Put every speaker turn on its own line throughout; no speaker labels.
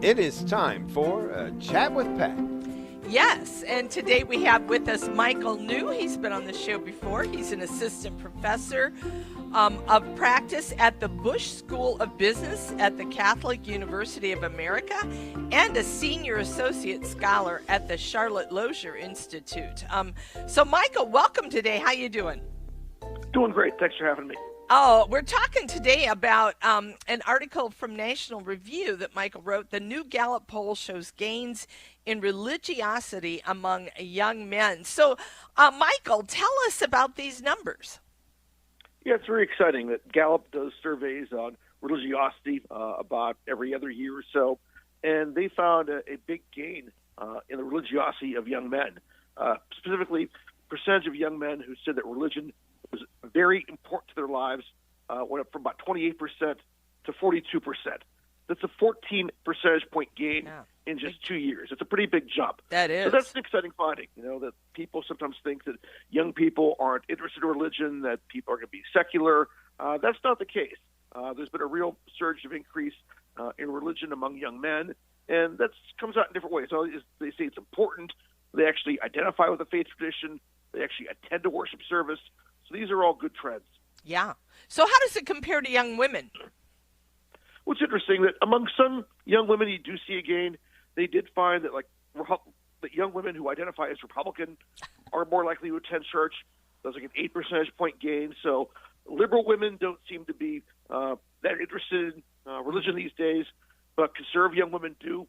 It is time for a chat with Pat.
Yes, and today we have with us Michael New. He's been on the show before. He's an assistant professor of practice at the Bush School of Business at the Catholic University of America and a senior associate scholar at the Charlotte Lozier Institute. So, Michael, welcome today. How you doing?
Doing great. Thanks for having me.
Oh, we're talking today about an article from National Review that Michael wrote. The new Gallup poll shows gains in religiosity among young men. So, Michael, tell us about these numbers.
Yeah, it's very exciting that Gallup does surveys on religiosity about every other year or so, and they found a big gain in the religiosity of young men. Specifically, percentage of young men who said that religion was very important to their lives went up from about 28% to 42%. That's a 14 percentage point gain in just 2 years. It's a pretty big jump.
That is.
So that's an exciting finding, that people sometimes think that young people aren't interested in religion, that people are going to be secular. That's not the case. There's been a real surge of increase in religion among young men, and that comes out in different ways. So they say it's important. They actually identify with the faith tradition. They actually attend a worship service. So these are all good trends.
Yeah. So how does it compare to young women?
Well, it's interesting that among some young women, you do see a gain. They did find that that young women who identify as Republican are more likely to attend church. That's like an 8 percentage point gain. So liberal women don't seem to be that interested in religion these days, but conservative young women do.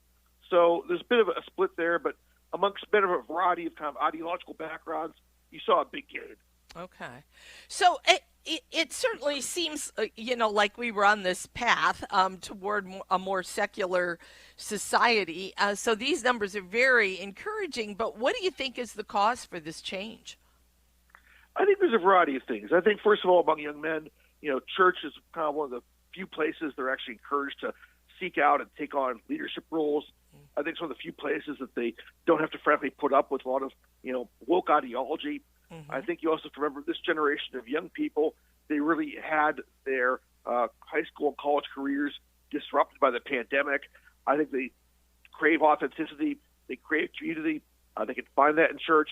So there's a bit of a split there, but amongst men of a variety of kind of ideological backgrounds, you saw a big gain.
Okay. So it certainly seems, like we were on this path toward a more secular society. So these numbers are very encouraging. But what do you think is the cause for this change?
I think there's a variety of things. I think, first of all, among young men, church is kind of one of the few places they're actually encouraged to seek out and take on leadership roles. I think it's one of the few places that they don't have to frankly put up with a lot of, woke ideology. Mm-hmm. I think you also have to remember this generation of young people, they really had their high school and college careers disrupted by the pandemic. I think they crave authenticity. They crave community. They can find that in church.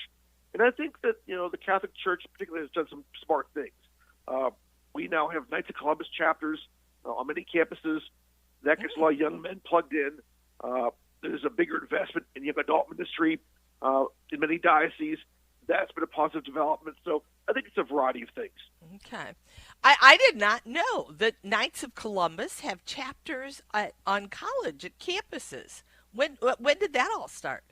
And I think that, the Catholic Church particularly has done some smart things. We now have Knights of Columbus chapters on many campuses. That gets a lot of young men plugged in. There's a bigger investment in young adult ministry in many dioceses. That's been a positive development. So I think it's a variety of things.
Okay. I did not know that Knights of Columbus have chapters on college at campuses. When did that all start?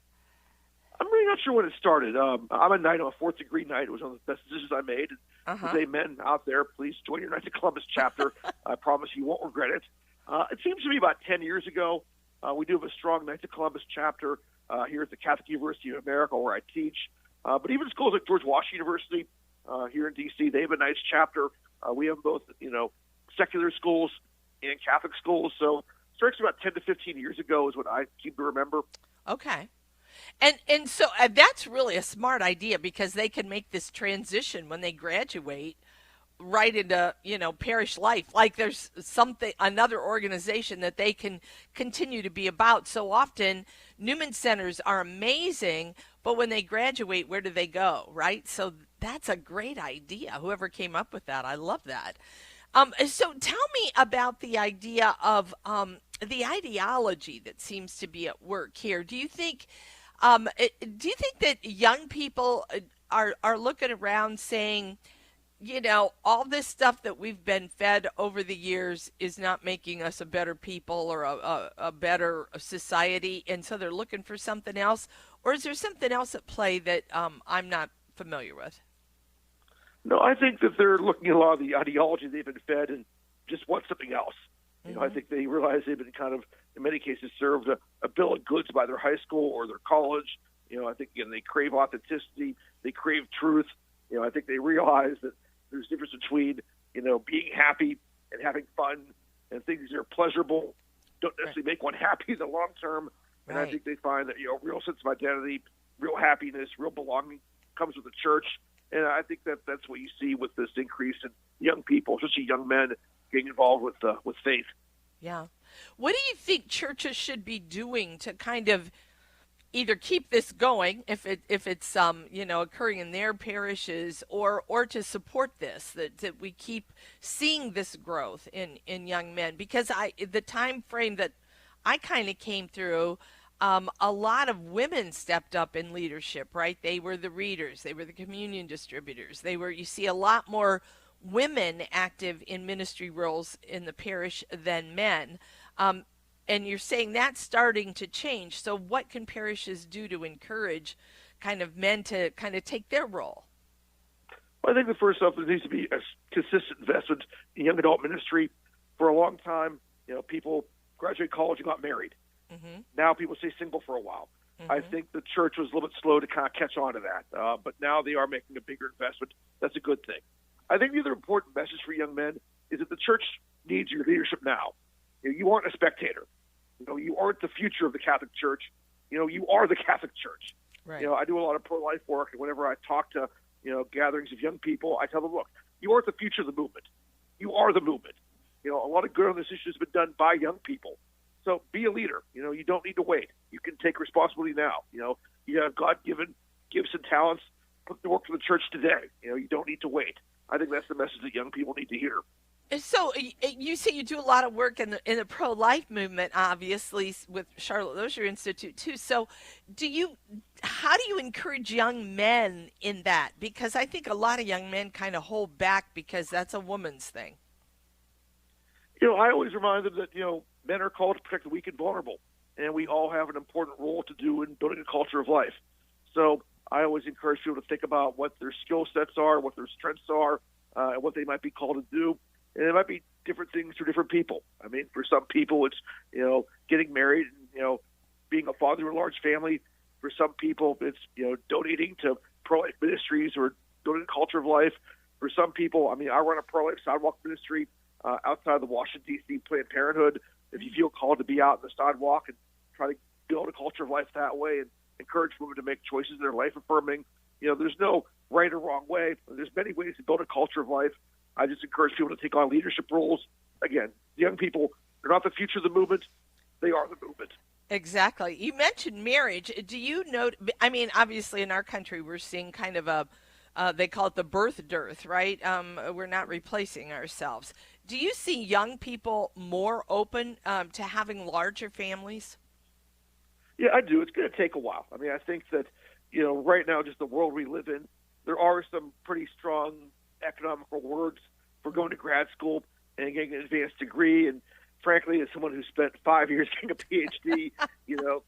I'm really not sure when it started. I'm a Knight. I'm a fourth degree Knight. It was one of the best decisions I made. To say, men out there, please join your Knights of Columbus chapter. I promise you won't regret it. It seems to me about 10 years ago, we do have a strong Knights of Columbus chapter here at the Catholic University of America where I teach. But even schools like George Washington University here in D.C., they have a Knights chapter. We have both, secular schools and Catholic schools. So it starts about 10 to 15 years ago is what I seem to remember.
Okay. And so that's really a smart idea because they can make this transition when they graduate right into, parish life. Like there's another organization that they can continue to be about. So often Newman Centers are amazing, but when they graduate, where do they go, right? So that's a great idea. Whoever came up with that, I love that. So tell me about the idea of the ideology that seems to be at work here. Do you think that young people are looking around saying, all this stuff that we've been fed over the years is not making us a better people or a better society, and so they're looking for something else? Or is there something else at play that I'm not familiar with?
No, I think that they're looking at a lot of the ideology they've been fed and just want something else. I think they realize they've been kind of, in many cases, served a bill of goods by their high school or their college. I think, again, they crave authenticity. They crave truth. I think they realize that there's a difference between, being happy and having fun, and things that are pleasurable don't necessarily make one happy in the long term. And I think they find that, real sense of identity, real happiness, real belonging comes with the church. And I think that's what you see with this increase in young people, especially young men, getting involved with faith.
Yeah. What do you think churches should be doing to kind of either keep this going if it's occurring in their parishes, or to support this, that we keep seeing this growth in young men? Because the time frame that I kind of came through, a lot of women stepped up in leadership, right? They were the readers, they were the communion distributors, you see a lot more women active in ministry roles in the parish than men. And you're saying that's starting to change. So what can parishes do to encourage kind of men to kind of take their role?
Well, I think the first off, there needs to be a consistent investment in young adult ministry. For a long time, people graduate college and got married.
Mm-hmm.
Now people stay single for a while. Mm-hmm. I think the church was a little bit slow to kind of catch on to that, but now they are making a bigger investment. That's a good thing. I think the other important message for young men is that the church needs your leadership now. You aren't a spectator. You aren't the future of the Catholic Church. You are the Catholic Church.
Right.
I do a lot of pro-life work, and whenever I talk to, gatherings of young people, I tell them, look, you aren't the future of the movement. You are the movement. A lot of good on this issue has been done by young people. So be a leader. You don't need to wait. You can take responsibility now. You have God-given gifts and talents. Put the work for the church today. You don't need to wait. I think that's the message that young people need to hear.
So you say you do a lot of work in the pro-life movement, obviously, with Charlotte Lozier Institute too. So how do you encourage young men in that? Because I think a lot of young men kind of hold back because that's a woman's thing.
I always remind them that, men are called to protect the weak and vulnerable, and we all have an important role to do in building a culture of life. So I always encourage people to think about what their skill sets are, what their strengths are, and what they might be called to do. And it might be different things for different people. I mean, for some people, it's, getting married and, being a father of a large family. For some people, it's, donating to pro-life ministries or building a culture of life. For some people, I run a pro-life sidewalk ministry outside the Washington, D.C. Planned Parenthood. If you feel called to be out in the sidewalk and try to build a culture of life that way and encourage women to make choices that are life-affirming, there's no right or wrong way. There's many ways to build a culture of life. I just encourage people to take on leadership roles. Again, young people, they're not the future of the movement. They are the movement.
Exactly. You mentioned marriage. Do you know, obviously in our country, we're seeing kind of they call it the birth dearth, right? We're not replacing ourselves. Do you see young people more open to having larger families?
Yeah, I do. It's going to take a while. I think that, right now, just the world we live in, there are some pretty strong economical words for going to grad school and getting an advanced degree. And frankly, as someone who spent 5 years getting a PhD,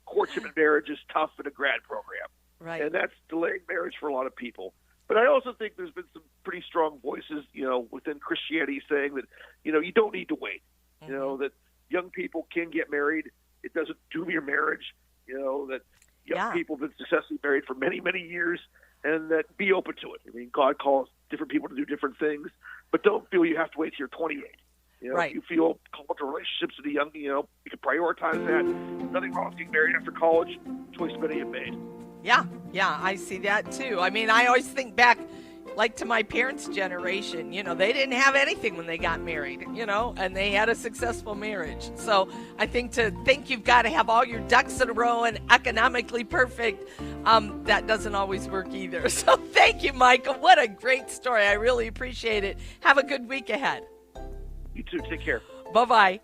courtship and marriage is tough in a grad program.
Right.
And that's delaying marriage for a lot of people. But I also think there's been some pretty strong voices, within Christianity saying that, you don't need to wait.
Mm-hmm.
That young people can get married. It doesn't doom your marriage. That young people have been successfully married for many, many years, and that be open to it. God calls different people to do different things, but don't feel you have to wait till you're 28.
Right.
If you feel called to relationships with a young, you can prioritize that. Nothing wrong with getting married after college. Choice many have made.
Yeah, I see that too. I always think back, like to my parents' generation, they didn't have anything when they got married, and they had a successful marriage. So I think to think you've got to have all your ducks in a row and economically perfect, that doesn't always work either. So thank you, Michael. What a great story. I really appreciate it. Have a good week ahead.
You too. Take care.
Bye-bye.